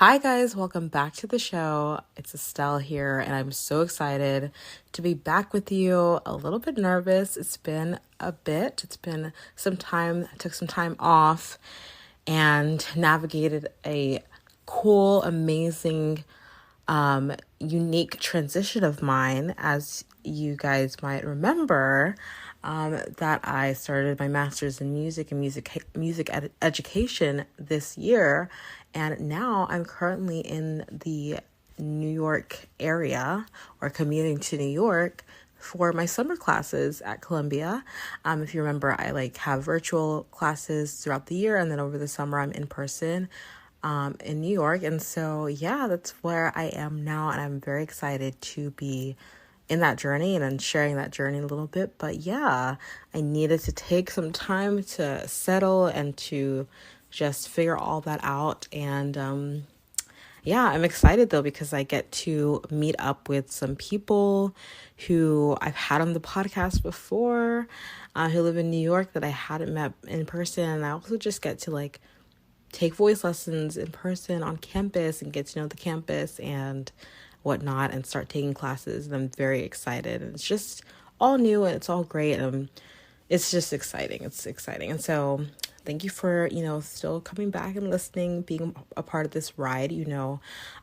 Hi guys, welcome back to the show. It's Estelle here, and I'm so excited to be back with you. A little bit nervous. It's been a bit. It's been some time. I took some time off and navigated a cool, amazing, unique transition of mine. As you guys might remember, that I started my master's in music and music education this year, and now I'm currently in the New York area, or commuting to New York for my summer classes at Columbia. If you remember, I have virtual classes throughout the year, and then over the summer I'm in person in New York. And so yeah, that's where I am now, and I'm very excited to be in that journey and sharing that journey a little bit. But yeah, I needed to take some time to settle and to just figure all that out. And yeah, I'm excited though, because I get to meet up with some people who I've had on the podcast before, who live in New York that I hadn't met in person. And I also just get to take voice lessons in person on campus and get to know the campus and whatnot, and start taking classes. And I'm very excited. And it's just all new and it's all great. And it's just exciting. It's exciting. And so thank you for, still coming back and listening, being a part of this ride.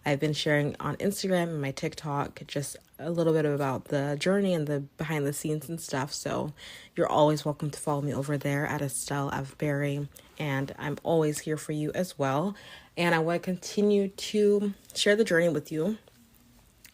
I've been sharing on Instagram and my TikTok just a little bit about the journey and the behind the scenes and stuff. So you're always welcome to follow me over there at Estelle Avberry. And I'm always here for you as well. And I want to continue to share the journey with you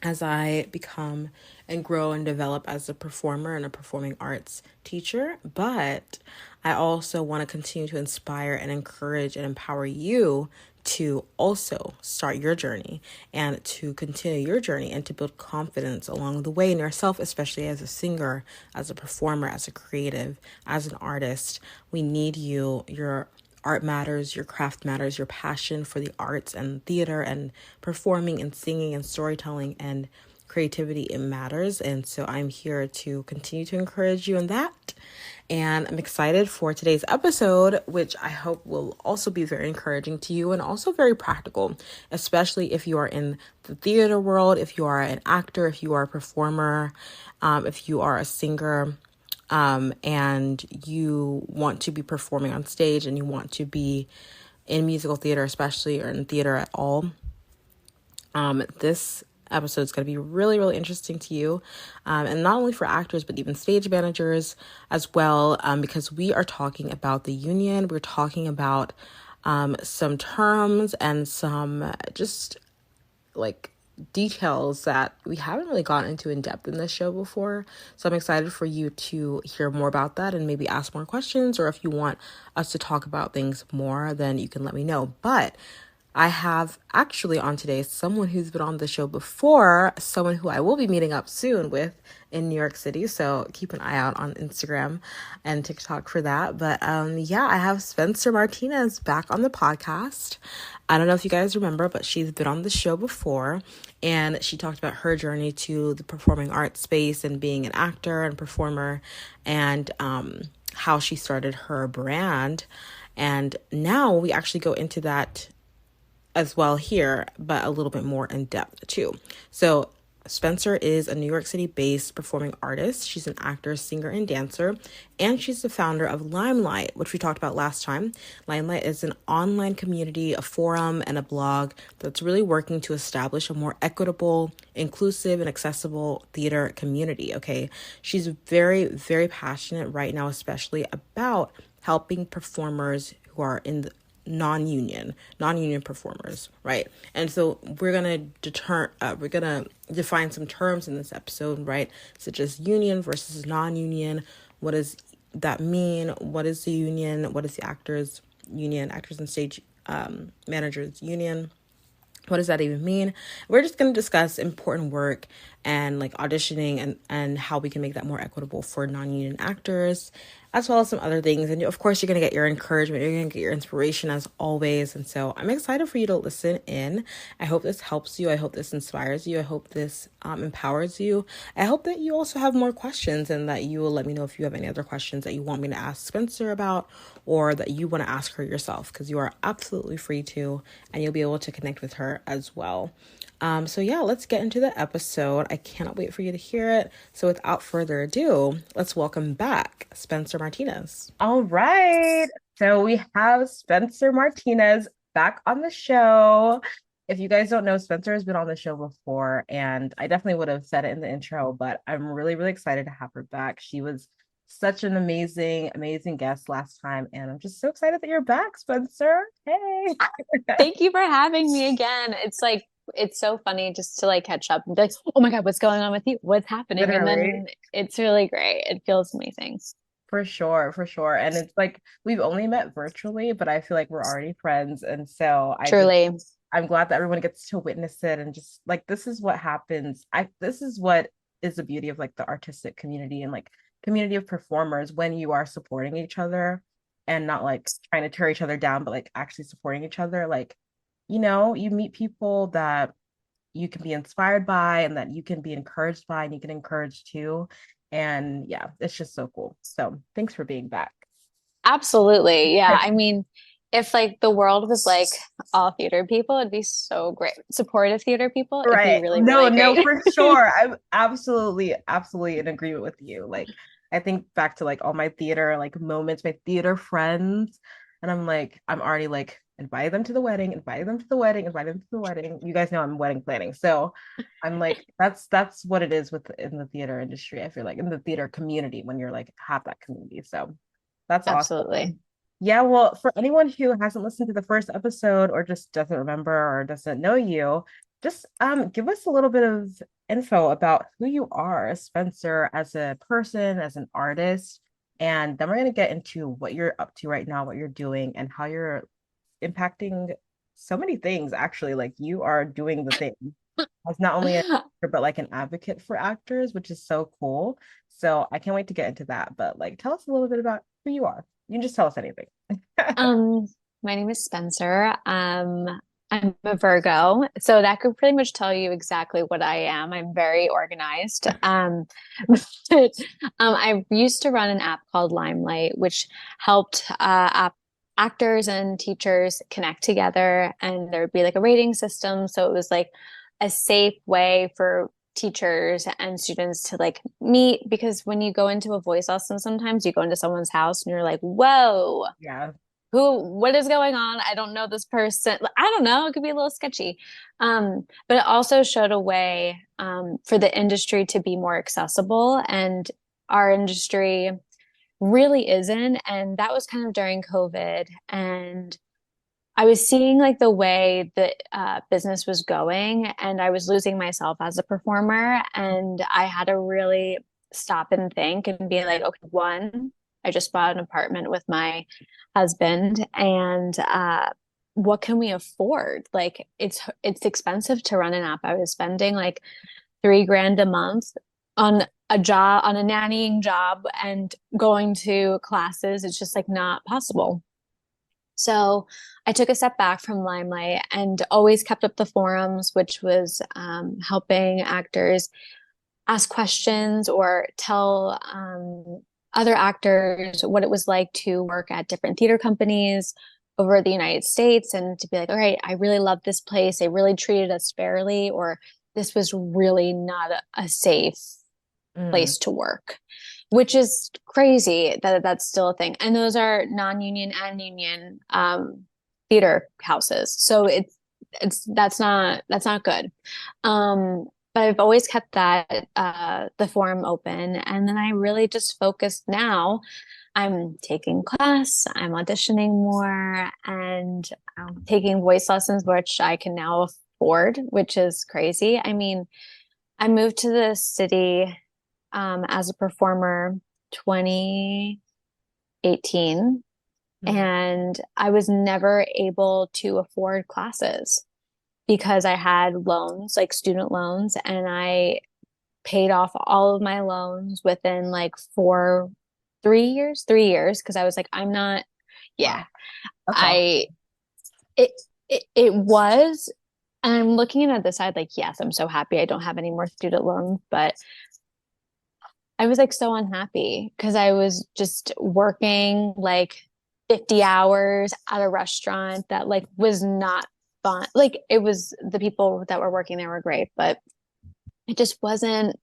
as I become and grow and develop as a performer and a performing arts teacher. But I also want to continue to inspire and encourage and empower you to also start your journey and to continue your journey and to build confidence along the way in yourself, especially as a singer, as a performer, as a creative, as an artist. We need you. Your art matters, your craft matters, your passion for the arts and theater and performing and singing and storytelling and creativity, it matters. And so I'm here to continue to encourage you in that. And I'm excited for today's episode, which I hope will also be very encouraging to you and also very practical, especially if you are in the theater world, if you are an actor, if you are a performer, if you are a singer, and you want to be performing on stage and you want to be in musical theater, especially, or in theater at all. This episode is going to be really, really interesting to you. And not only for actors, but even stage managers as well. Because we are talking about the union. We're talking about, some terms and some just details that we haven't really gotten into in depth in this show before. So I'm excited for you to hear more about that and maybe ask more questions, or if you want us to talk about things more, then you can let me know. But I have actually on today someone who's been on the show before, someone who I will be meeting up soon with in New York City. So keep an eye out on Instagram and TikTok for that. But yeah, I have Spencer Martinez back on the podcast. I don't know if you guys remember, but she's been on the show before, and she talked about her journey to the performing arts space and being an actor and performer, and how she started her brand. And now we actually go into that as well here, but a little bit more in depth too. So Spencer is a New York City-based performing artist. She's an actor, singer, and dancer, and she's the founder of Limelight, which we talked about last time. Limelight is an online community, a forum, and a blog that's really working to establish a more equitable, inclusive, and accessible theater community, okay? She's very, very passionate right now, especially about helping performers who are in the non-union performers, right? And so we're gonna define some terms in this episode, right? Such as union versus non-union. What does that mean? What is the union? What is the actors and stage managers union? What does that even mean? We're just going to discuss important work and auditioning and how we can make that more equitable for non-union actors, as well as some other things. And of course, you're going to get your encouragement, you're going to get your inspiration as always. And so I'm excited for you to listen in. I hope this helps you. I hope this inspires you. I hope this empowers you. I hope that you also have more questions and that you will let me know if you have any other questions that you want me to ask Spencer about or that you want to ask her yourself, because you are absolutely free to, and you'll be able to connect with her as well. So yeah, let's get into the episode. I cannot wait for you to hear it. So without further ado, let's welcome back Spencer Martinez. All right. So we have Spencer Martinez back on the show. If you guys don't know, Spencer has been on the show before, and I definitely would have said it in the intro, but I'm really, really excited to have her back. She was such an amazing, amazing guest last time, and I'm just so excited that you're back, Spencer. Hey. Thank you for having me again. It's so funny just to like catch up and be like, oh my God, what's going on with you? What's happening? And Literally. then it's really great. It feels amazing. For sure, for sure. And it's like we've only met virtually, but I feel like we're already friends. And so Truly. I'm glad that everyone gets to witness it and just like this is what happens. This is what is the beauty of like the artistic community and like community of performers when you are supporting each other and not like trying to tear each other down, but like actually supporting each other. Like, you meet people that you can be inspired by and that you can be encouraged by and you can encourage too. And yeah, it's just so cool. So thanks for being back. Absolutely. Yeah. I mean, if like the world was like all theater people, it'd be so great. Supportive theater people, it'd be Right. really, No, really no, great. for sure. I'm absolutely, absolutely in agreement with you. Like, I think back to like all my theater like moments, my theater friends, and I'm like, I'm already like invite them to the wedding, invite them to the wedding, invite them to the wedding. You guys know I'm wedding planning. So I'm like, that's what it is with in the theater industry. I feel like in the theater community when you're like have that community. So that's Absolutely. awesome. Yeah, well, for anyone who hasn't listened to the first episode or just doesn't remember or doesn't know you, just give us a little bit of info about who you are, Spencer, as a person, as an artist, and then we're going to get into what you're up to right now, what you're doing, and how you're impacting so many things, actually. Like you are doing the thing as not only an actor, but like an advocate for actors, which is so cool. So I can't wait to get into that. But like, tell us a little bit about who you are. You can just tell us anything. Um, my name is Spencer. I'm a Virgo, so that could pretty much tell you exactly what I am. I'm very organized. But, I used to run an app called Limelight, which helped actors and teachers connect together, and there would be like a rating system. So it was like a safe way for teachers and students to like meet, because when you go into a voice lesson, sometimes you go into someone's house and you're like, whoa, Yeah. what is going on? I don't know this person. I don't know. It could be a little sketchy. But it also showed a way for the industry to be more accessible. And our industry really isn't. And that was kind of during COVID. And I was seeing like the way that business was going, and I was losing myself as a performer. And I had to really stop and think and be like, okay, one, I just bought an apartment with my husband, and what can we afford? Like, it's expensive to run an app. I was spending like 3 grand a month on a job, on a nannying job, and going to classes. It's just like not possible. So I took a step back from Limelight and always kept up the forums, which was helping actors ask questions or tell other actors what it was like to work at different theater companies over the United States, and to be like, all right, I really love this place. They really treated us fairly, or this was really not a safe Mm. place to work, which is crazy that that's still a thing. And those are non-union and union theater houses. So it's that's not good. But I've always kept that the forum open. And then I really just focused now. I'm taking class, I'm auditioning more, and taking voice lessons, which I can now afford, which is crazy. I mean, I moved to the city as a performer 2018, Mm. and I was never able to afford classes because I had loans, like student loans, and I paid off all of my loans within like 3 years, because I was like, I'm not, yeah, Wow, that's awesome. I, it, it was, and I'm looking at the side like, yes, I'm so happy I don't have any more student loans, but I was like so unhappy because I was just working like 50 hours at a restaurant that like was not fun. Like it was, the people that were working there were great, but it just wasn't,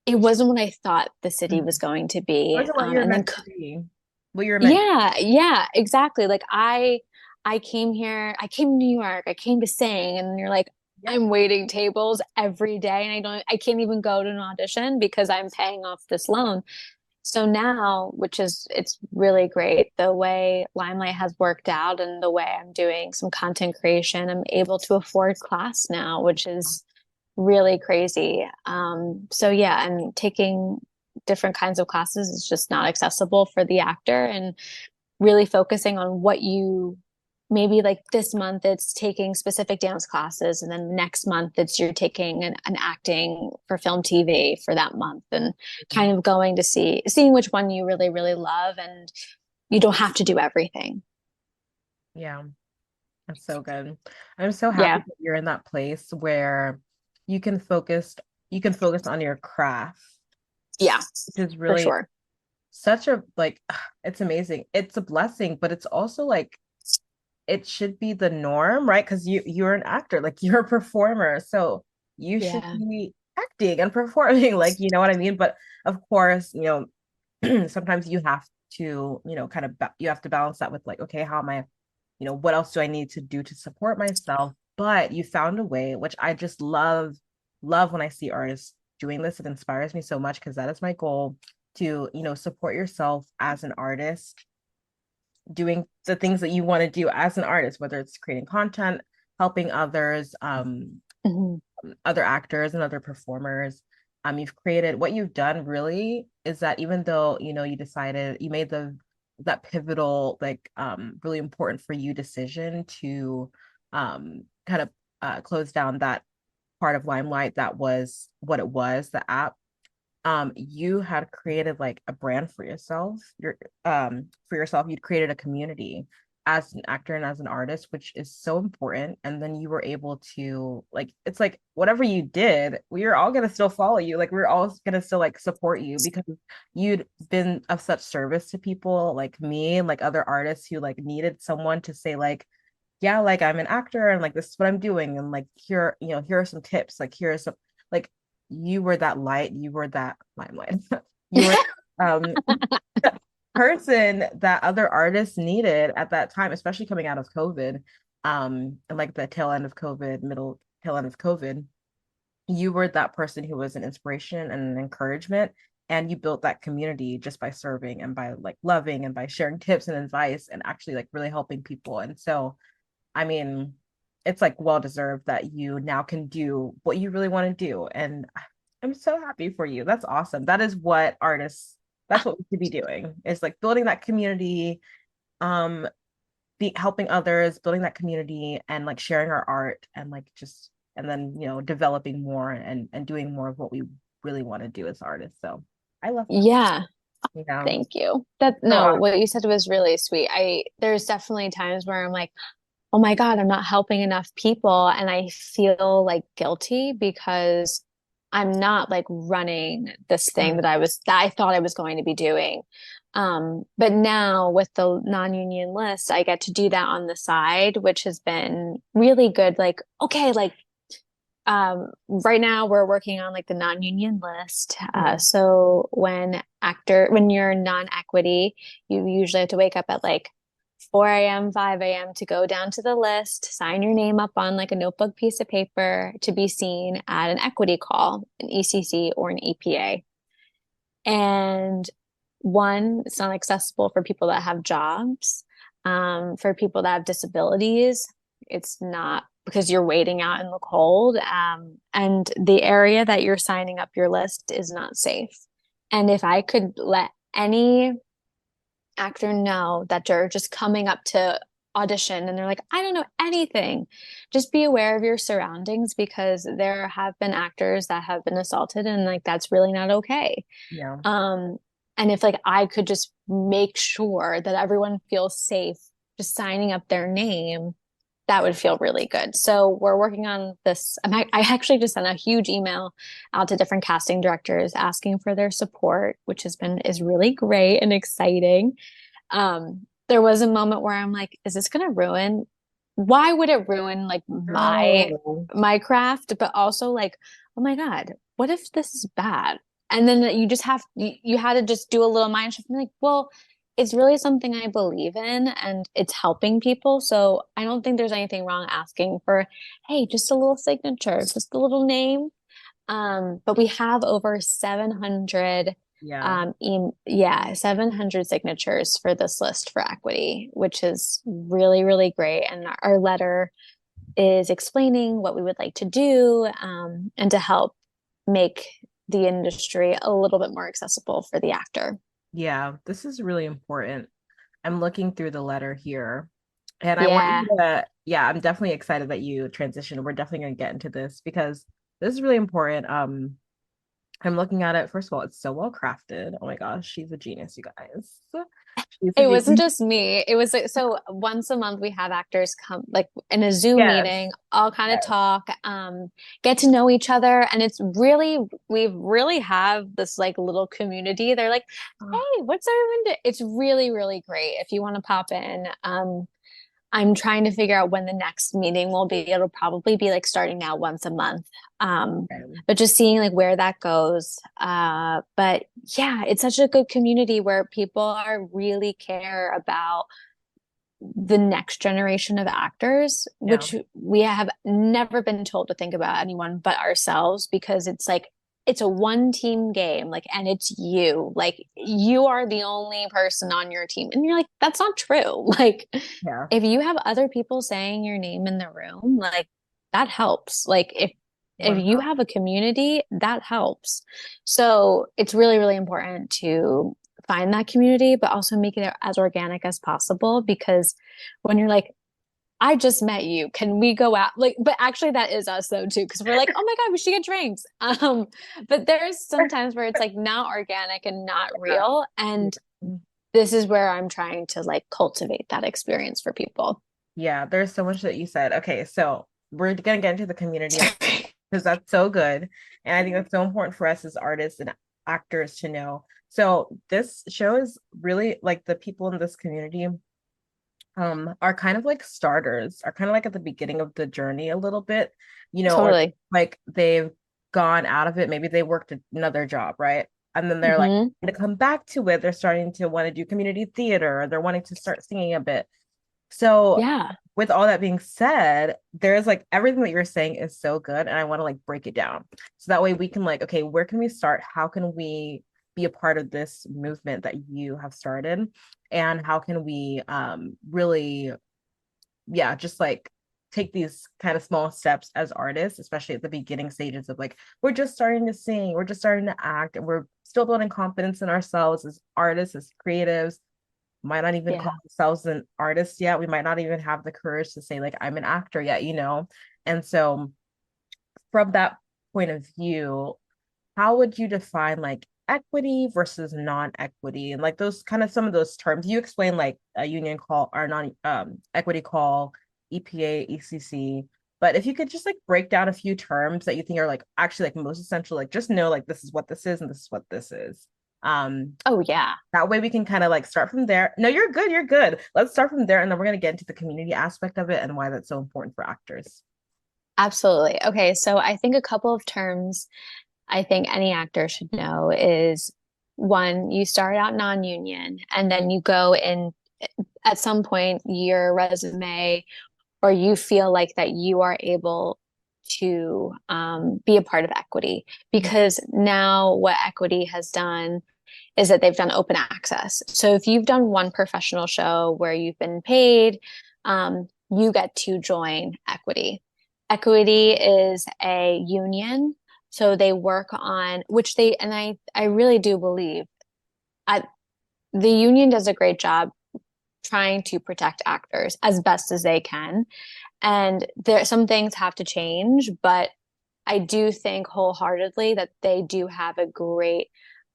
it wasn't what I thought the city Mhm. was going to It be. wasn't what you were And then meant to be. What you were meant. yeah, yeah, exactly. Like I came here, I came to New York, I came to sing, and you're like, Yep. I'm waiting tables every day and I can't even go to an audition because I'm paying off this loan. So now, which is it's really great, the way Limelight has worked out and the way I'm doing some content creation, I'm able to afford class now, which is really crazy. So yeah, and taking different kinds of classes is just not accessible for the actor, and really focusing on what you maybe like this month it's taking specific dance classes, and then next month it's you're taking an acting for film TV for that month, and kind of going to seeing which one you really really love, and you don't have to do everything. Yeah, that's so good. I'm so happy Yeah, that you're in that place where you can focus you can focus on your craft, yeah, which is for really sure. such a like it's amazing. It's a blessing, but it's also like it should be the norm, right? Because you're an actor, like you're a performer, so you should Yeah, be acting and performing, like you know what I mean? But of course, sometimes you have to, kind of you have to balance that with like, okay, how am I, what else do I need to do to support myself? But you found a way, which I just love when I see artists doing this. It inspires me so much because that is my goal to, support yourself as an artist doing the things that you want to do as an artist, whether it's creating content, helping others, hmm, other actors and other performers. You've created what you've done really is that even though you decided you made that pivotal, like really important for you decision to kind of close down that part of Limelight that was what it was, the app. You had created like a brand for yourself. For yourself, you'd created a community as an actor and as an artist, which is so important. And then you were able to like, it's like whatever you did, we are all gonna still follow you. Like we're all gonna still like support you because you'd been of such service to people like me and like other artists who like needed someone to say like, yeah, like I'm an actor and like this is what I'm doing. And like here are some tips. Like here are some like you were that light, you were that limelight. You were um person that other artists needed at that time, especially coming out of COVID, and like the tail end of COVID, middle tail end of COVID. You were that person who was an inspiration and an encouragement. And you built that community just by serving and by like loving and by sharing tips and advice and actually like really helping people. And so I mean, it's like well deserved that you now can do what you really want to do. And I'm so happy for you. That's awesome. That is what artists, that's what we should be doing. Is like building that community, um, be helping others, building that community and like sharing our art and like just and then developing more and doing more of what we really want to do as artists. So I love that. yeah. Yeah. Thank you. That So no, what you said was really sweet. There's definitely times where I'm like, oh my God, I'm not helping enough people. And I feel like guilty because I'm not like running this thing that I thought I was going to be doing. But now with the non-union list, I get to do that on the side, which has been really good. Like, okay, like right now we're working on like the non-union list. So when you're non-equity, you usually have to wake up at like 4 a.m., 5 a.m. to go down to the list, sign your name up on like a notebook piece of paper to be seen at an equity call, an ECC or an EPA. And one, it's not accessible for people that have jobs. For people that have disabilities, it's not because you're waiting out in the cold. And the area that you're signing up your list is not safe. And if I could let any actor know that they're just coming up to audition and they're like, I don't know anything, just be aware of your surroundings because there have been actors that have been assaulted and like that's really not okay. yeah. Um, And if like I could just make sure that everyone feels safe just signing up their name, that would feel really good. So we're working on this. I actually just sent a huge email out to different casting directors asking for their support, which is really great and exciting. There was a moment where I'm like, is this going to ruin? Why would it ruin like No. my craft? But also like, oh my God, what if this is bad? And then you had to just do a little mind shift and be like, well, it's really something I believe in and it's helping people. So I don't think there's anything wrong asking for, hey, just a little signature, just a little name. But we have over 700 Yeah. 700 signatures for this list for equity, which is really, really great. And our letter is explaining what we would like to do, and to help make the industry a little bit more accessible for the actor. Yeah, this is really important. I'm looking through the letter here, and I want Yeah. you to, yeah, I'm definitely excited that you transitioned. We're definitely going to get into this because this is really important. I'm looking at it. First of all, it's so well crafted. Oh my gosh, she's a genius, you guys. She's a It wasn't genius. just me. It was like, so once a month we have actors come like in a Zoom Yes, meeting, all kind of yes. talk, get to know each other. And we really have this like little community. They're like, hey, what's everyone do? It's really, really great if you want to pop in. I'm trying to figure out when the next meeting will be. It'll probably be like starting now once a month. Okay. But just seeing like where that goes. But yeah, it's such a good community where people are really care about the next generation of actors, Yeah, which we have never been told to think about anyone but ourselves because it's like it's a one team game, like, and it's you, like, you are the only person on your team. And you're like, that's not true. Like, yeah, if you have other people saying your name in the room, like, that helps. Like, if one, you have a community, that helps. So it's really, really important to find that community, but also make it as organic as possible because when you're like, I just met you. Can we go out? Like, but actually that is us though too, because we're like, oh my God, we should get drinks. But there's sometimes where it's like not organic and not real. And yeah. this is where I'm trying to like cultivate that experience for people. Yeah, there's so much that you said. Okay, so we're gonna get into the community because that's so good. And I think that's so important for us as artists and actors to know. So this show is really like the people in this community are kind of like starters, are kind of like at the beginning of the journey a little bit, or Totally. like they've gone out of it. Maybe they worked another job, right? And then they're like Hmm. to come back to it. They're starting to want to do community theater, or they're wanting to start singing a bit. So, Yeah. with all that being said, there's like everything that you're saying is so good, and I want to like break it down so that way we can like, okay, where can we start? How can we be a part of this movement that you have started, and how can we really, yeah, just like take these kind of small steps as artists, especially at the beginning stages of like we're just starting to sing, we're just starting to act, and we're still building confidence in ourselves as artists, as creatives, might not even Yeah. call ourselves an artist yet. We might not even have the courage to say, like, I'm an actor yet. And so, from that point of view, how would you define like equity versus non-equity and like those kind of some of those terms? You explain like a union call or non equity call, EPA, ECC. But if you could just like break down a few terms that you think are like actually like most essential, like just know like this is what this is and this is what this is. Um, Oh, yeah. that way we can kind of like start from there. No, you're good. You're good. Let's start from there. And then we're going to get into the community aspect of it and why that's so important for actors. Absolutely. Okay. So I think a couple of terms I think any actor should know is one, you start out non-union and then you go in at some point your resume or you feel like that you are able to be a part of equity because now what equity has done is that they've done open access. So if you've done one professional show where you've been paid, you get to join equity. Equity is a union. So they work on which they, and I really do believe I, the union does a great job trying to protect actors as best as they can. And there some things have to change, but I do think wholeheartedly that they do have a great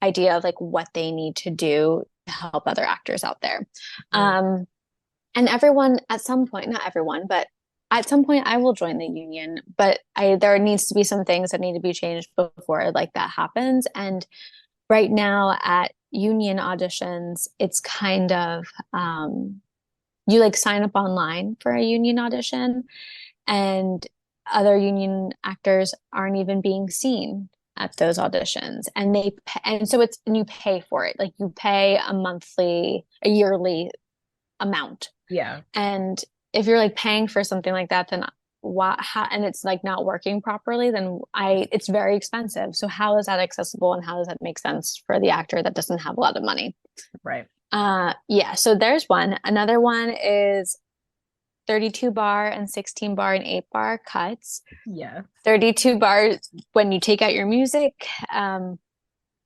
idea of like what they need to do to help other actors out there. And everyone at some point, not everyone, but at some point I will join the union, but there needs to be some things that need to be changed before like that happens. And right now at union auditions, it's kind of you like sign up online for a union audition, and other union actors aren't even being seen at those auditions, and you pay for it, like you pay a yearly amount. Yeah. And if you're like paying for something like that, then and it's like not working properly, then it's very expensive. So how is that accessible, and how does that make sense for the actor that doesn't have a lot of money? Right. Yeah, so there's one. Another one is 32 bar and 16 bar and 8 bar cuts. Yeah. 32 bars, when you take out your music,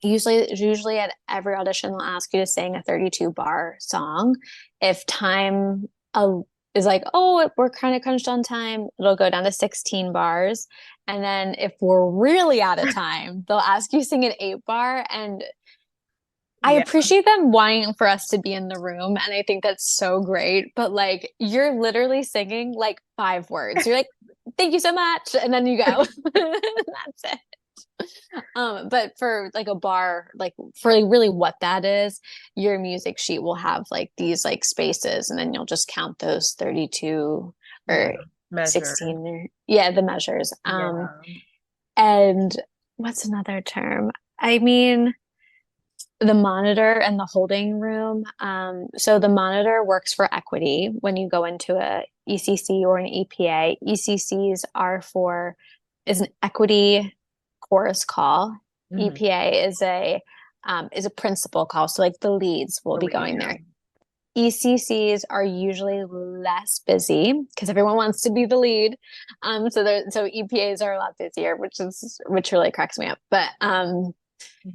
usually at every audition they'll ask you to sing a 32 bar song. If time is like, oh, we're kind of crunched on time, it'll go down to 16 bars. And then if we're really out of time, they'll ask you to sing an 8 bar. And I appreciate them wanting for us to be in the room, and I think that's so great. But like, you're literally singing like 5 words. You're like, "Thank you so much," and then you go. That's it. But for like a bar, like for like really what that is, your music sheet will have like these like spaces, and then you'll just count those 32 or 16 or the measures. And what's another term? I mean, the monitor and the holding room. So the monitor works for equity when you go into a ECC or an EPA. ECCs is an equity chorus call. EPA is a principal call. So like the leads will be going there. ECCs are usually less busy because everyone wants to be the lead. So EPAs are a lot busier, which really cracks me up. But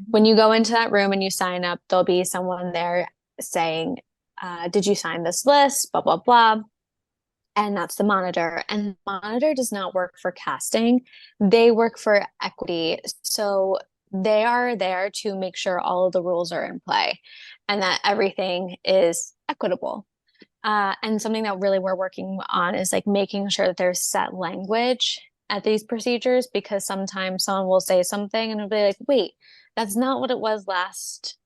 when you go into that room and you sign up, there'll be someone there saying, did you sign this list? Blah, blah, blah. And that's the monitor. And the monitor does not work for casting. They work for equity. So they are there to make sure all of the rules are in play and that everything is equitable. And something that really we're working on is like making sure that there's set language at these procedures, because sometimes someone will say something and it'll be like, wait, that's not what it was last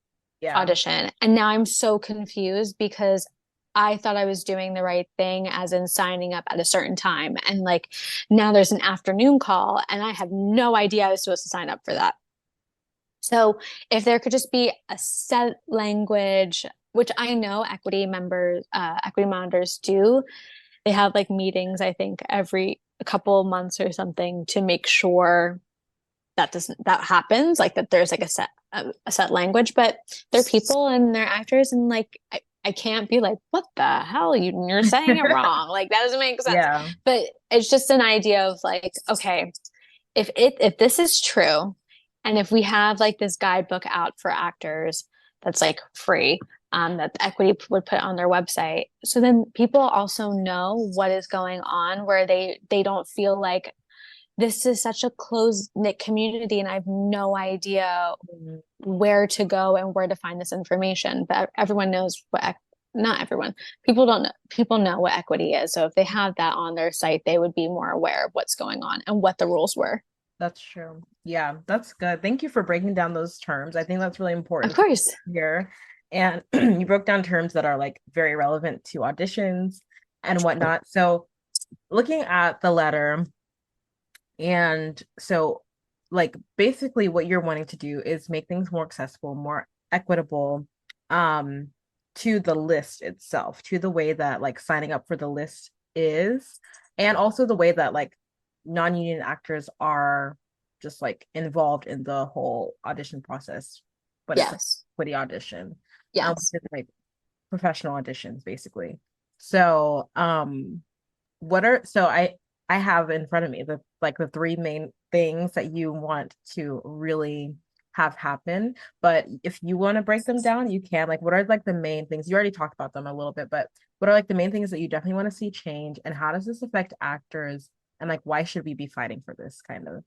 audition. And now I'm so confused because I thought I was doing the right thing, as in signing up at a certain time. And like now there's an afternoon call and I have no idea I was supposed to sign up for that. So if there could just be a set language, which I know equity monitors do, they have like meetings, I think every couple of months or something, to make sure that happens, like that there's like a set language. But they're people and they're actors, and like I can't be like, what the hell, you're saying it wrong, like that doesn't make sense. But it's just an idea of like, okay, if this is true, and if we have like this guidebook out for actors that's like free, that the equity would put on their website, so then people also know what is going on, where they don't feel like this is such a close-knit community and I have no idea where to go and where to find this information. But everyone knows not everyone, people know what equity is. So if they have that on their site, they would be more aware of what's going on and what the rules were. That's true. Yeah, that's good. Thank you for breaking down those terms. I think that's really important. Of course. Here. And you broke down terms that are like very relevant to auditions and whatnot. So looking at the letter, and so like basically what you're wanting to do is make things more accessible, more equitable, to the list itself, to the way that like signing up for the list is, and also the way that like non-union actors are just like involved in the whole audition process. But it's for the audition. Like professional auditions basically. So I have in front of me the 3 main things that you want to really have happen. But if you want to break them down, you can. Like, what are like the main things? You already talked about them a little bit, but what are like the main things that you definitely want to see change, and how does this affect actors, and like why should we be fighting for this kind of?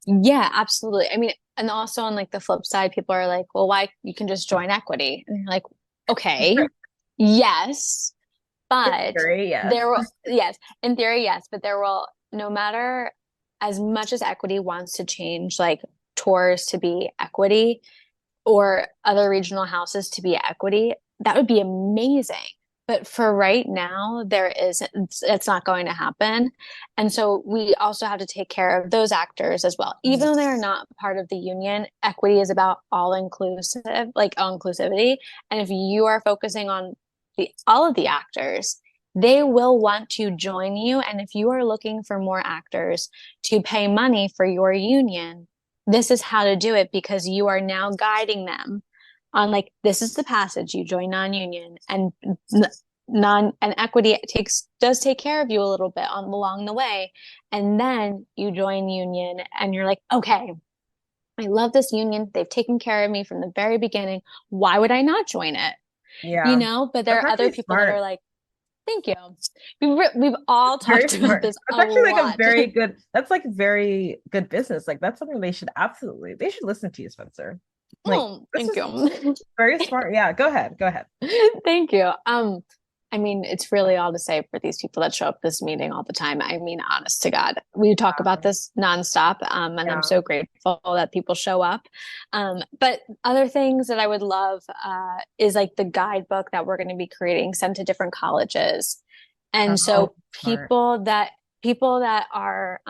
Yeah, absolutely. I mean, and also on like the flip side, people are like, well, why you can just join equity? And you're like, okay, yes, In but theory, yes. there will, yes, in theory, yes, but there will, no matter as much as equity wants to change, like tours to be equity or other regional houses to be equity, that would be amazing. But for right now, it's not going to happen. And so we also have to take care of those actors as well. Even though they're not part of the union, equity is about all inclusive, like all inclusivity. And if you are focusing on all of the actors, they will want to join you. And if you are looking for more actors to pay money for your union, this is how to do it because you are now guiding them on like this is the passage you join non-union and equity does take care of you a little bit along the way, and then you join union and you're like, okay, I love this union, they've taken care of me from the very beginning, why would I not join it? Yeah. But there That's are other actually people that are smart. like, thank you. We've all Very talked about smart. this That's a actually like a lot. very good, that's like very good business. Like that's something they should listen to you, Spencer. Like Oh, this thank is you. very smart. Yeah, go ahead. Go ahead. Thank you. I mean, it's really all to say for these people that show up this meeting all the time. I mean, honest to God, we talk about this nonstop, and I'm Yeah. so grateful that people show up. But other things that I would love is like the guidebook that we're going to be creating, sent to different colleges, and Oh, so smart. people that are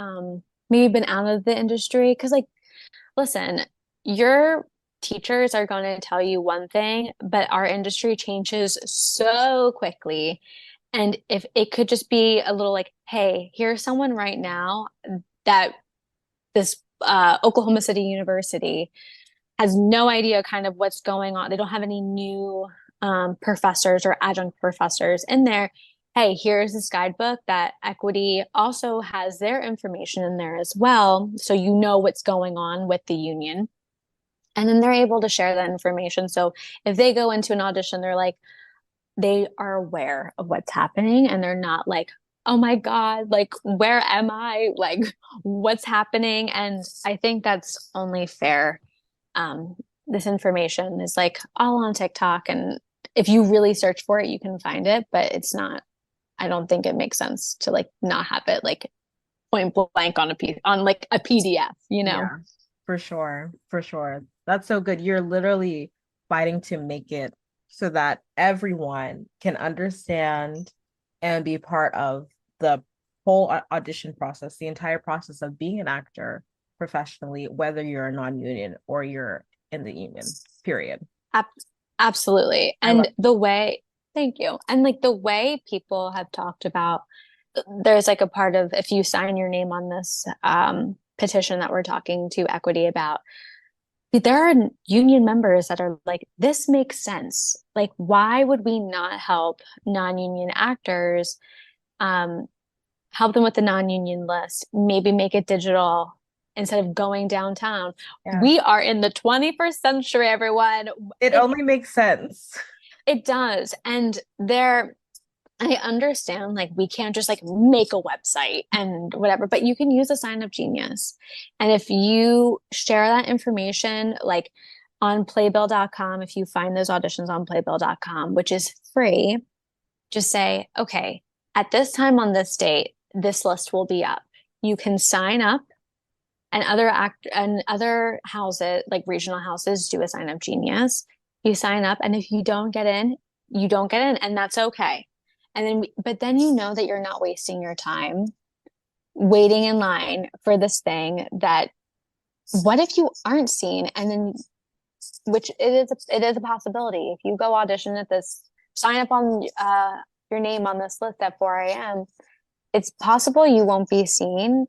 maybe been out of the industry, because like listen, your teachers are going to tell you one thing, but our industry changes so quickly. And if it could just be a little like, hey, here's someone right now that this Oklahoma City University has no idea kind of what's going on. They don't have any new professors or adjunct professors in there. Hey, here's this guidebook that Equity also has their information in there as well. So you know what's going on with the union. And then they're able to share that information. So if they go into an audition, they are aware of what's happening and they're not like, oh my God, like, where am I? Like, what's happening? And I think that's only fair. Um, this information is like all on TikTok. And if you really search for it, you can find it, but it's not, I don't think it makes sense to like not have it like point blank on like a PDF, you know? Yeah, for sure. For sure. That's so good. You're literally fighting to make it so that everyone can understand and be part of the whole audition process, the entire process of being an actor professionally, whether you're a non-union or you're in the union, period. Ab- Absolutely. I love Thank you. And like the way people have talked about, there's like a part of if you sign your name on this petition that we're talking to Equity about, there are union members that are like, this makes sense. Like, why would we not help non-union actors, um, help them with the non-union list, maybe make it digital instead of going downtown? yeah. We are in the 21st century, everyone. It It only makes sense. it does. And I understand like we can't just like make a website and whatever, but you can use a sign up genius. And if you share that information like on playbill.com, if you find those auditions on playbill.com, which is free, just say, okay, at this time on this date, this list will be up. You can sign up and other houses like regional houses do a sign up genius. You sign up and if you don't get in, you don't get in and that's okay. And then but then you know that you're not wasting your time waiting in line for this thing that what if you aren't seen and then which it is a possibility if you go audition at this sign up on your name on this list at 4 a.m. it's possible you won't be seen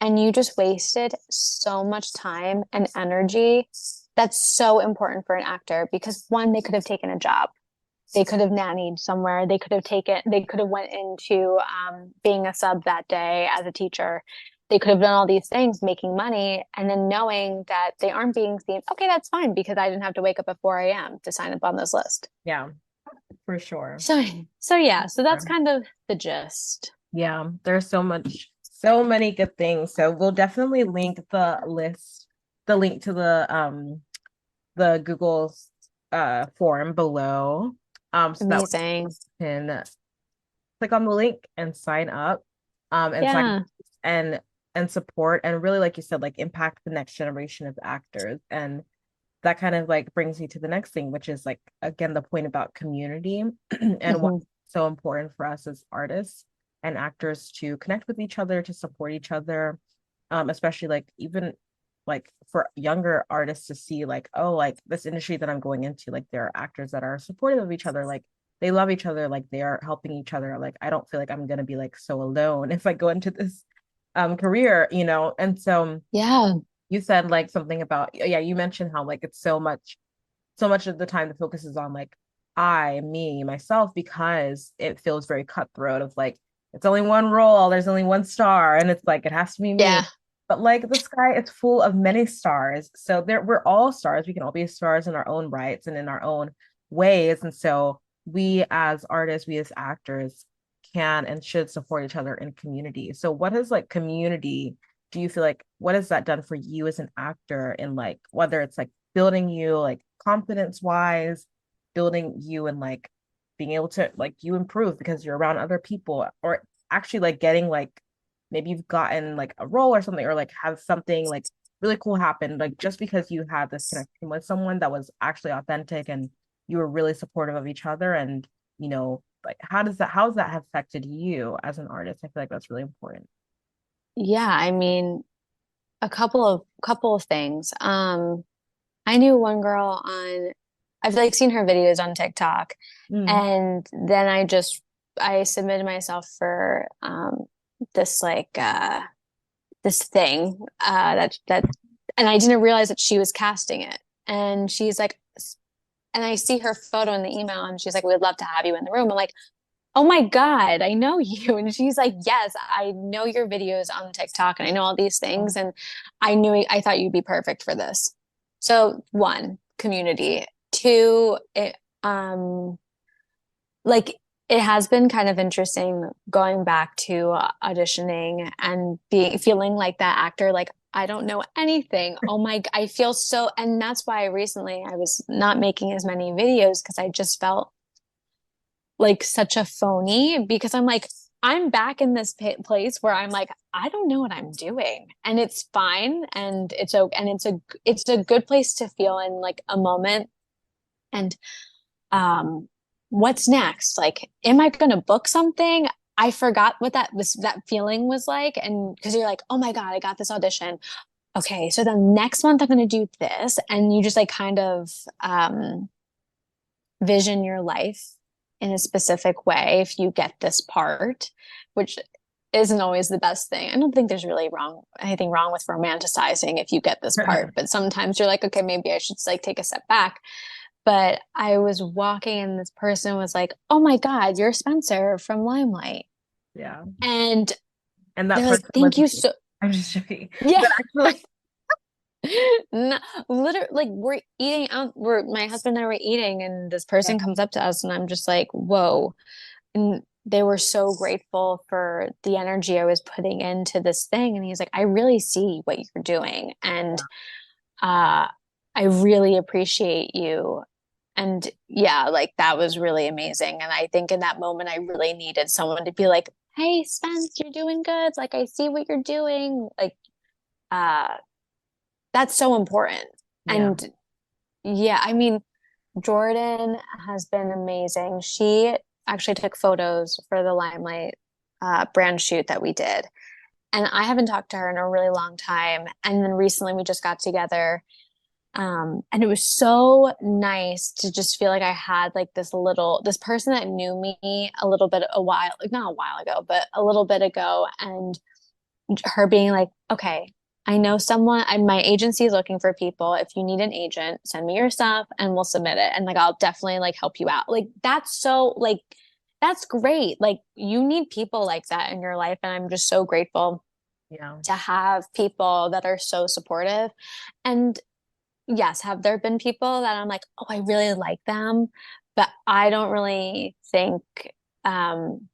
and you just wasted so much time and energy that's so important for an actor because one, they could have taken a job. They could have nannied somewhere. They could have went into being a sub that day as a teacher. They could have done all these things, making money, and then knowing that they aren't being seen. Okay, that's fine because I didn't have to wake up at 4 a.m. to sign up on this list. Yeah, for sure. So yeah, so that's kind of the gist. Yeah, So many good things. So we'll definitely link the link to the Google form below. So that Amazing. we can click on the link and sign up. And sign Yeah. and support and really, like you said, like impact the next generation of actors. And that kind of like brings me to the next thing, which is like again the point about community and what's Hmm. so important for us as artists and actors to connect with each other, to support each other, especially like even like for younger artists to see like, oh, like this industry that I'm going into, like there are actors that are supportive of each other, like they love each other, like they are helping each other. Like I don't feel like I'm gonna be like so alone if I go into this career, you know. And so Yeah. you said like something about, yeah, you mentioned how like it's so much of the time the focus is on like me, myself, because it feels very cutthroat of like it's only one role, there's only one star, and it's like it has to be me. Yeah. But like the sky is full of many stars. So there we're all stars. We can all be stars in our own rights and in our own ways. And so we as artists, we as actors can and should support each other in community. So what is like community, do you feel like, what has that done for you as an actor in like whether it's like building you like confidence wise, building you and like being able to like you improve because you're around other people, or actually like getting like maybe you've gotten like a role or something, or like have something like really cool happen like just because you had this connection with someone that was actually authentic and you were really supportive of each other. And you know, like how has that affected you as an artist? I feel like that's really important. Yeah. I mean, a couple of things. I knew one girl on, I've like seen her videos on TikTok, Mm. and then I submitted myself for this like this thing that and I didn't realize that she was casting it. And she's like, and I see her photo in the email, and she's like, we'd love to have you in the room. I'm like, oh my God, I know you. And she's like, yes, I know your videos on TikTok and I know all these things. And I thought you'd be perfect for this. So one, community. Two, like it has been kind of interesting going back to auditioning and feeling like that actor, like I don't know anything. Oh my, I feel so, and that's why recently I was not making as many videos because I just felt like such a phony because I'm like, I'm back in this place where I'm like, I don't know what I'm doing, and it's fine, and it's a good place to feel in like a moment. And um, what's next? Like, am I going to book something? I forgot what that feeling was like, and because you're like, oh my God, I got this audition. Okay, so then next month I'm going to do this, and you just like kind of vision your life in a specific way if you get this part, which isn't always the best thing. I don't think there's really anything wrong with romanticizing if you get this part, but sometimes you're like, okay, maybe I should like take a step back. But I was walking and this person was like, oh my God, you're Spencer from Limelight. Yeah. And And that they're like, person was thank you me. so, I'm just joking. yeah. But actually, No, literally, like we're eating out, my husband and I were eating, and this yeah. person comes up to us, and I'm just like, whoa. And they were so grateful for the energy I was putting into this thing. And he's like, I really see what you're doing. And uh, I really appreciate you. And yeah, like that was really amazing. And I think in that moment, I really needed someone to be like, hey, Spence, you're doing good. Like, I see what you're doing. Like, uh, that's so important. Yeah. And yeah, I mean, Jordan has been amazing. She actually took photos for the Limelight brand shoot that we did. And I haven't talked to her in a really long time. And then recently we just got together. And it was so nice to just feel like I had like this person that knew me a little bit a while, like not a while ago, but a little bit ago. And her being like, okay, I know someone, my agency is looking for people. If you need an agent, send me your stuff and we'll submit it. And like, I'll definitely like help you out. Like, that's so like, that's great. Like, you need people like that in your life. And I'm just so grateful Yeah. to have people that are so supportive. And yes, have there been people that I'm like, oh, I really like them, but I don't really think, um,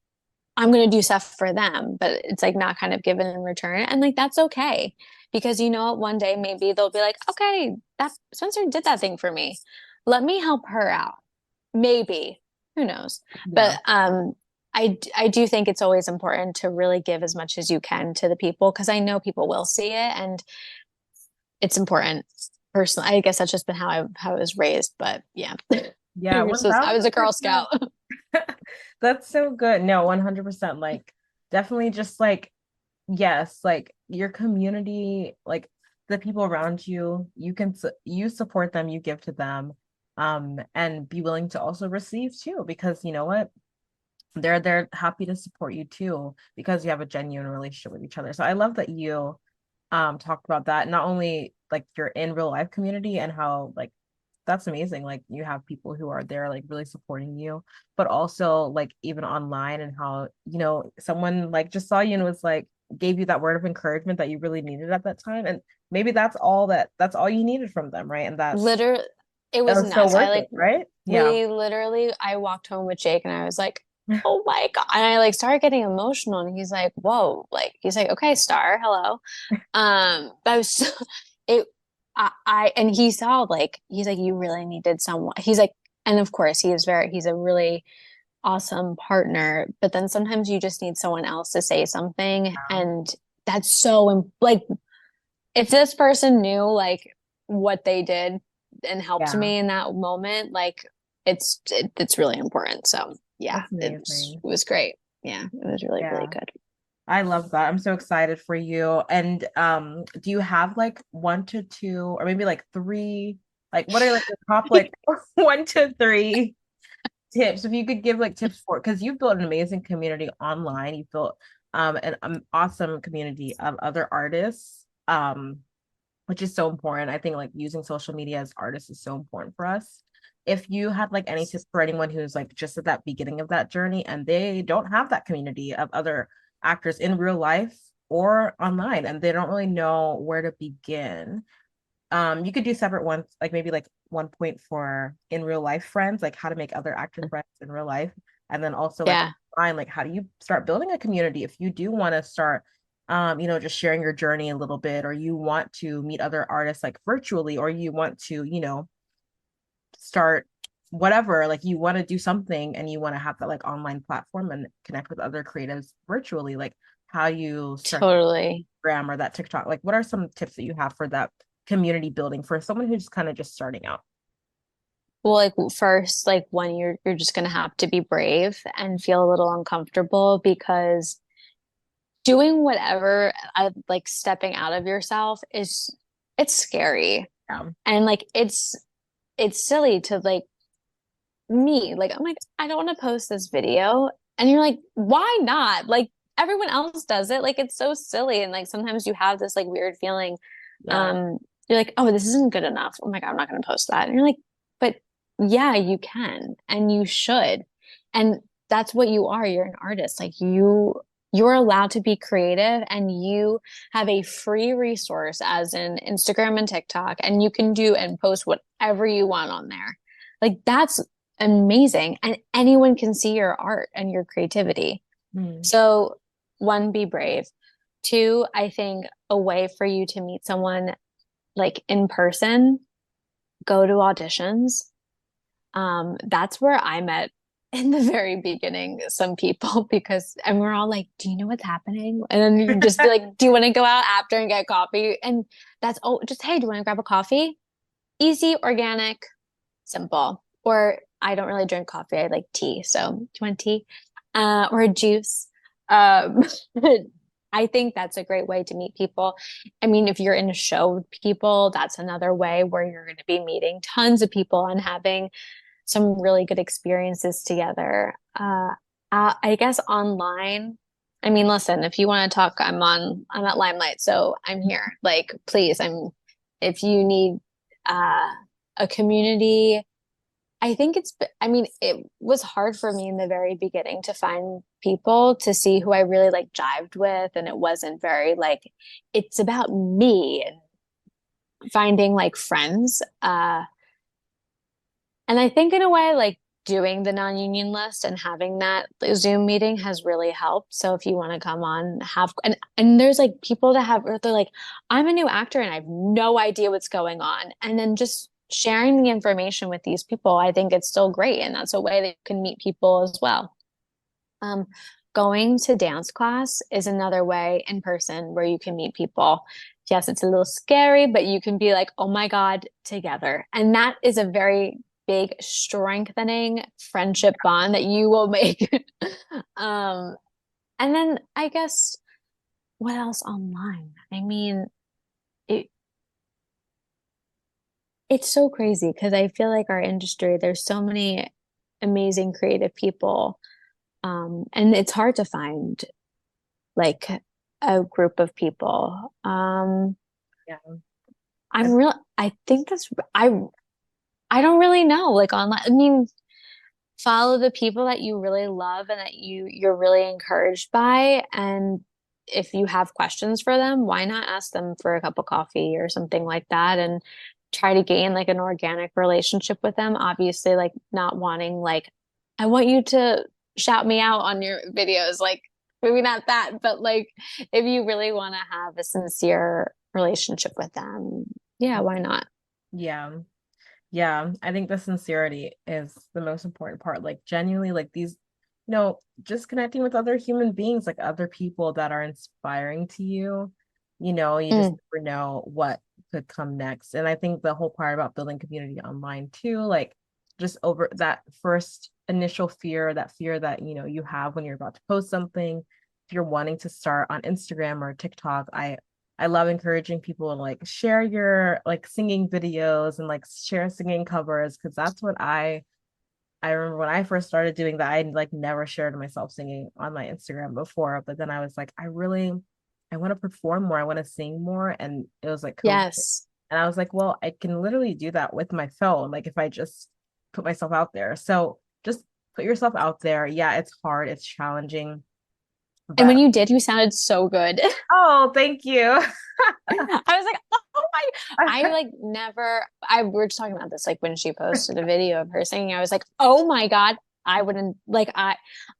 I'm going to do stuff for them, but it's like not kind of given in return. And like, that's okay. Because you know what, one day maybe they'll be like, okay, that Spencer did that thing for me. Let me help her out. Maybe, who knows? Yeah. But I do think it's always important to really give as much as you can to the people because I know people will see it and it's important. Personally, I guess that's just been how I was raised. But yeah, Yeah, I was a Girl 1000%. Scout. That's so good. No, 100%. Like, definitely just like, yes, like your community, like the people around you, you support them, you give to them, and be willing to also receive too, because you know what? They're happy to support you too, because you have a genuine relationship with each other. So I love that you talked about that. Not only like you're in real life community and how like that's amazing. Like you have people who are there like really supporting you, but also like even online and how, someone like just saw you and was like gave you that word of encouragement that you really needed at that time. And maybe that's all you needed from them, right? And Literally, it that was was so nuts. worth it, right? Yeah. I walked home with Jake and I was like, oh my God. And I like started getting emotional and he's like, whoa, like he's like, okay, Star, hello. That was so, it and he saw like he's like, you really needed someone. He's like, and of course he's a really awesome partner, but then sometimes you just need someone else to say something. And that's so like if this person knew like what they did and helped Yeah, me in that moment, like it's really important. So yeah, that's amazing. it was great. Yeah, it was really, really Yeah. good. I love that. I'm so excited for you. And do you have like one to two or maybe like three, like what are like the top like 1 to 3 tips if you could give like tips for, because you've built an amazing community online. You've built an awesome community of other artists, which is so important. I think like using social media as artists is so important for us. If you had like any tips for anyone who's like just at that beginning of that journey and they don't have that community of other actors in real life or online and they don't really know where to begin, you could do separate ones, like maybe like 1 point for in real life friends, like how to make other actor friends in real life, and then also like Yeah, online, like how do you start building a community if you do want to start just sharing your journey a little bit, or you want to meet other artists like virtually, or you want to, start whatever, like you want to do something and you want to have that like online platform and connect with other creatives virtually, like how you start totally. Instagram or that TikTok, like what are some tips that you have for that community building for someone who's kind of just starting out? Well, like first, like when you're just gonna have to be brave and feel a little uncomfortable because doing whatever, like stepping out of yourself is it's scary. Yeah. And like it's silly to like like I'm like I don't want to post this video and you're like why not? Like everyone else does it. Like it's so silly and like sometimes you have this like weird feeling Yeah. um you're like oh this isn't good enough. Oh my God, I'm not going to post that. And you're like but yeah, you can and you should. And that's what you are. You're an artist. Like you're allowed to be creative and you have a free resource as in Instagram and TikTok and you can do and post whatever you want on there. Like that's amazing. And anyone can see your art and your creativity. Mm. So, one, be brave. Two, I think a way for you to meet someone like in person, go to auditions. That's where I met in the very beginning some people because and we're all like, do you know what's happening? And then you just be like, do you want to go out after and get coffee? And that's oh, just hey, do you want to grab a coffee? Easy, organic, simple. Or I don't really drink coffee. I like tea. So do you want tea? Or a juice? Um, I think that's a great way to meet people. I mean, if you're in a show with people, that's another way where you're going to be meeting tons of people and having some really good experiences together. I guess online. I mean, listen, if you want to talk, I'm at Limelight, so I'm here. Like, please, if you need uh, a community, I mean, it was hard for me in the very beginning to find people to see who I really like jived with. And it wasn't very like, it's about me and finding like friends. And I think in a way, like doing the non-union list and having that Zoom meeting has really helped. So if you want to come on, have and there's like people that have they're like, I'm a new actor and I have no idea what's going on. And then just sharing the information with these people, I think it's still great. And that's a way that you can meet people as well. Um, Going to dance class is another way in person where you can meet people. Yes, it's a little scary, but you can be like, oh my God, together. And that is a very big strengthening friendship bond that you will make. um, and then I guess what else online? I mean, it it's so crazy because I feel like our industry, there's so many amazing creative people. And it's hard to find like a group of people. Yeah. I think I don't really know like online. I mean, follow the people that you really love and that you're really encouraged by. And if you have questions for them, why not ask them for a cup of coffee or something like that and try to gain like an organic relationship with them. Obviously, like not wanting like, I want you to shout me out on your videos, like maybe not that, but like if you really want to have a sincere relationship with them, yeah, why not? Yeah. Yeah, I think the sincerity is the most important part. Like genuinely, like these, just connecting with other human beings, like other people that are inspiring to you. You just Mm, never know what could come next. And I think the whole part about building community online too, like just over that first initial fear that you have when you're about to post something, if you're wanting to start on Instagram or TikTok, I love encouraging people to like share your like singing videos and like share singing covers because that's what I remember when I first started doing that. I like never shared myself singing on my Instagram before, but then I was like, I want to perform more. I want to sing more, and it was like COVID, yes. and I was like, well, I can literally do that with my phone, like if I just put myself out there. So just put yourself out there. Yeah, it's hard, it's challenging, And but when you did, you sounded so good. oh, thank you. I was like, oh my, I like never, we were just talking about this, like when she posted a video of her singing, I was like, oh my God, I wouldn't like,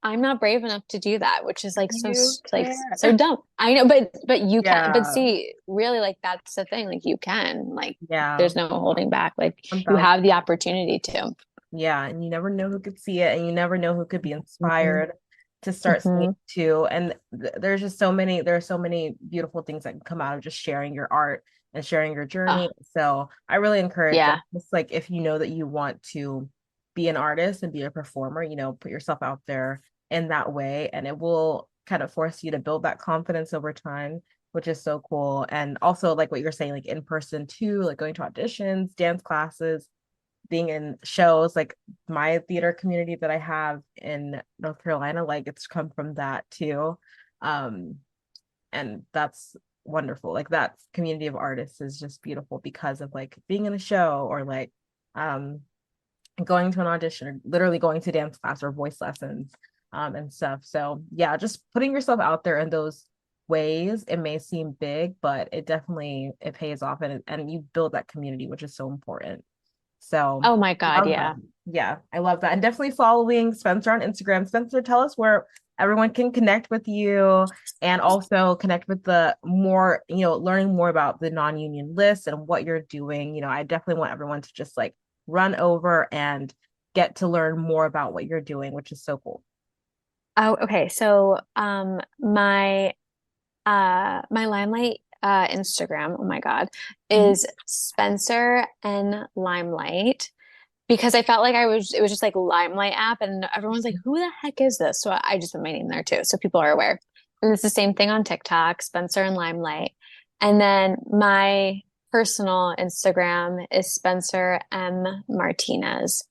I'm not brave enough to do that, which is like so, You like can. so dumb. I know, but you can, but Yeah. see, really like that's the thing, like you can, like Yeah. there's no holding back. Like you 1000. have the opportunity to. Yeah, and you never know who could see it, and you never know who could be Mhm. inspired to start singing Mhm. too. And there are so many beautiful things that can come out of just sharing your art and sharing your Oh, journey. So I really encourage yeah. just like if you know that you want to be an artist and be a performer, put yourself out there in that way, and it will kind of force you to build that confidence over time, which is so cool. And also like what you're saying, like in person too, like going to auditions, dance classes, being in shows, like my theater community that I have in North Carolina, like it's come from that too. Um, and that's wonderful. Like that community of artists is just beautiful because of like being in a show or like um going to an audition or literally going to dance class or voice lessons and stuff. So yeah, just putting yourself out there in those ways, it may seem big, but it pays off, and you build that community, which is so important. So Oh my God, love that. yeah. Yeah, I love that. And definitely following Spencer on Instagram. Spencer, tell us where everyone can connect with you and also connect with the more, learning more about the non-union list and what you're doing. I definitely want everyone to just like run over and get to learn more about what you're doing, which is so cool. Oh, okay. So, my Limelight Instagram, oh my God, Mhm. is Spencer and Limelight because I felt like it was just like Limelight app and everyone's like, who the heck is this? So I just put my name there too. So people are aware. And it's the same thing on TikTok, Spencer and Limelight. And then my personal Instagram is Spencer M. Martinez.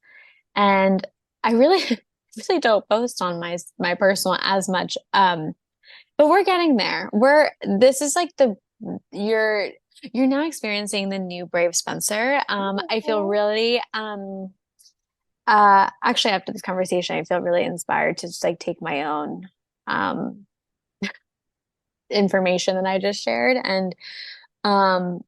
And I really, really don't post on my personal as much. But we're getting there. This is like you're you're now experiencing the new Brave Spencer. I feel really actually after this conversation, I feel really inspired to just like take my own um information that I just shared and um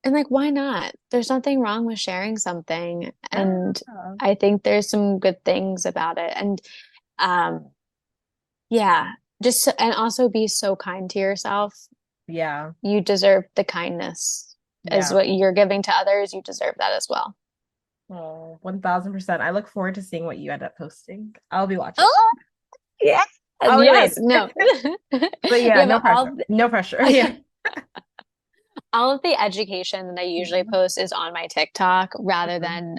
and like, why not? There's nothing wrong with sharing something. And Yeah. I think there's some good things about it. And um, yeah, and also be so kind to yourself. Yeah. You deserve the kindness as Yeah. what you're giving to others. You deserve that as well. Oh, 1000%. I look forward to seeing what you end up posting. I'll be watching. Oh, Yeah. and I'll be yes, waiting. no. But yeah, Yeah, no but pressure. No pressure. Yeah. all of the education that I usually Mhm. post is on my TikTok rather Mhm. than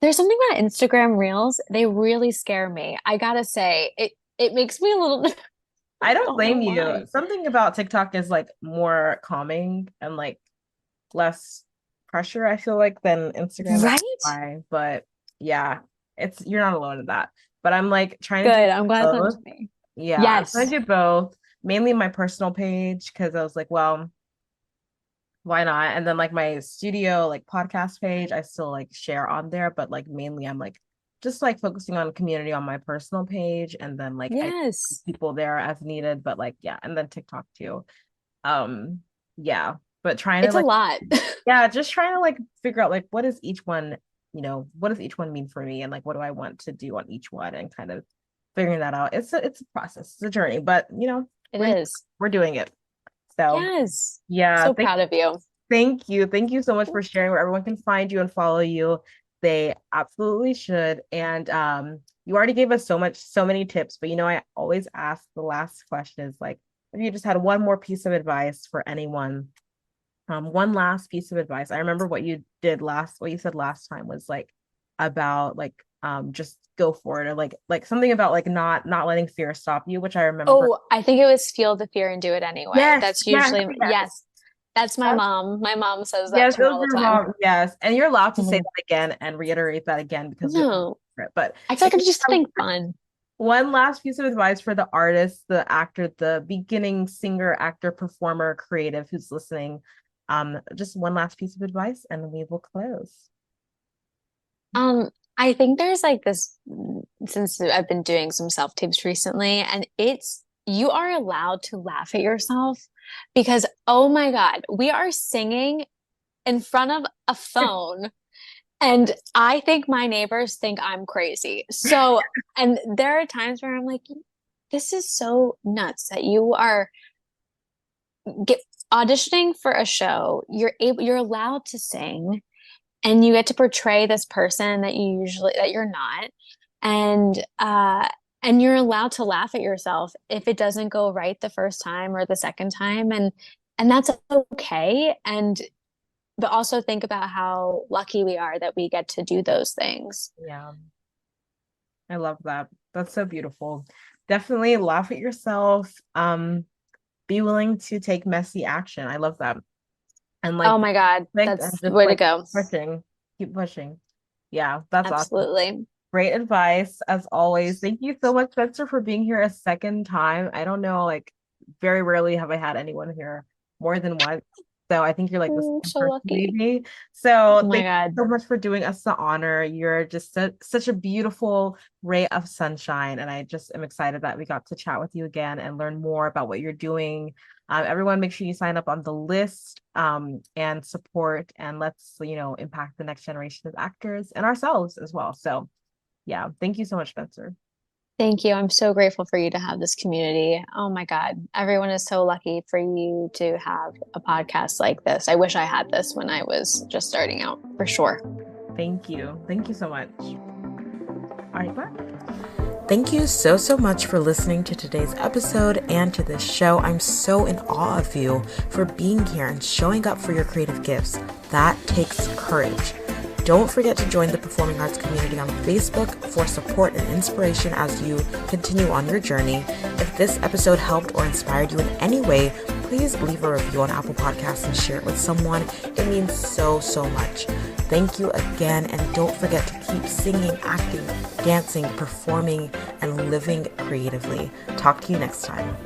there's something about Instagram Reels. They really scare me. I gotta say, it makes me a little I don't don't know blame you. why. Something about TikTok is like more calming and like less pressure, I feel like, than Instagram. I don't know Right? why, but yeah, it's you're not alone in that. But I'm like trying to do Good. I'm glad it's not both. just me. Yeah, I'm trying Yes. to do both, mainly my personal page because I was like, well, why not? And then like my studio, like podcast page, I still like share on there, but like mainly I'm like just like focusing on community on my personal page and then like I Yes. people there as needed, but like yeah, and then TikTok too. Um, yeah, but trying to It's a like lot. yeah, just trying to like figure out like what is each one, what does each one mean for me and like what do I want to do on each one and kind of figuring that out. It's a process, it's a journey, but It we're is. we're doing it. So Yes. yeah, So proud of you. thank you. Thank you so much for sharing where everyone can find you and follow you. They absolutely should. And you already gave us so many tips, but I always ask the last question is like, if you just had one more piece of advice for anyone, one last piece of advice. I remember what you said last time was like about like just go for it or like something about like not letting fear stop you, which I remember. Oh, I think it was feel the fear and do it anyway. Yes, That's yes, usually, yes. yes, that's my mom. My mom says that Yes, to it me was all the your time. mom. Yes. And you're allowed to say Mhm. that again and reiterate that again because we all No, hear it. But I feel if like you it's just have something fun. one last piece of advice for the artist, the actor, the beginning singer, actor, performer, creative who's listening, just one last piece of advice and we will close. I think there's like this since I've been doing some self-tapes recently, and you are allowed to laugh at yourself because oh my God, we are singing in front of a phone. And I think my neighbors think I'm crazy. So, and there are times where I'm like, this is so nuts that you are get auditioning for a show. You're allowed to sing and you get to portray this person that you're not. And and you're allowed to laugh at yourself if it doesn't go right the first time or the second time. And that's okay. And but also think about how lucky we are that we get to do those things. Yeah, I love that. That's so beautiful. Definitely laugh at yourself. Be willing to take messy action. I love that. And like Oh my God, perfect and that's the just way to like go. pushing, keep pushing. Yeah, that's awesome. Absolutely. Great advice as always. Thank you so much, Spencer, for being here a second time. I don't know, like very rarely have I had anyone here more than once. So I think you're like the second So person lucky. maybe. So Oh my thank you God. so much for doing us the honor. You're just such a beautiful ray of sunshine. And I just am excited that we got to chat with you again and learn more about what you're doing. Everyone, make sure you sign up on the list and support and let's, impact the next generation of actors and ourselves as well. So yeah, thank you so much, Spencer. Thank you. I'm so grateful for you to have this community. Oh my God. Everyone is so lucky for you to have a podcast like this. I wish I had this when I was just starting out, for sure. Thank you. Thank you so much. All right, bye. Thank you so much for listening to today's episode and to this show. I'm so in awe of you for being here and showing up for your creative gifts. That takes courage. Don't forget to join the performing arts community on Facebook for support and inspiration as you continue on your journey. If this episode helped or inspired you in any way, please leave a review on Apple Podcasts and share it with someone. It means so much. Thank you again, and don't forget to keep singing, acting, dancing, performing, and living creatively. Talk to you next time.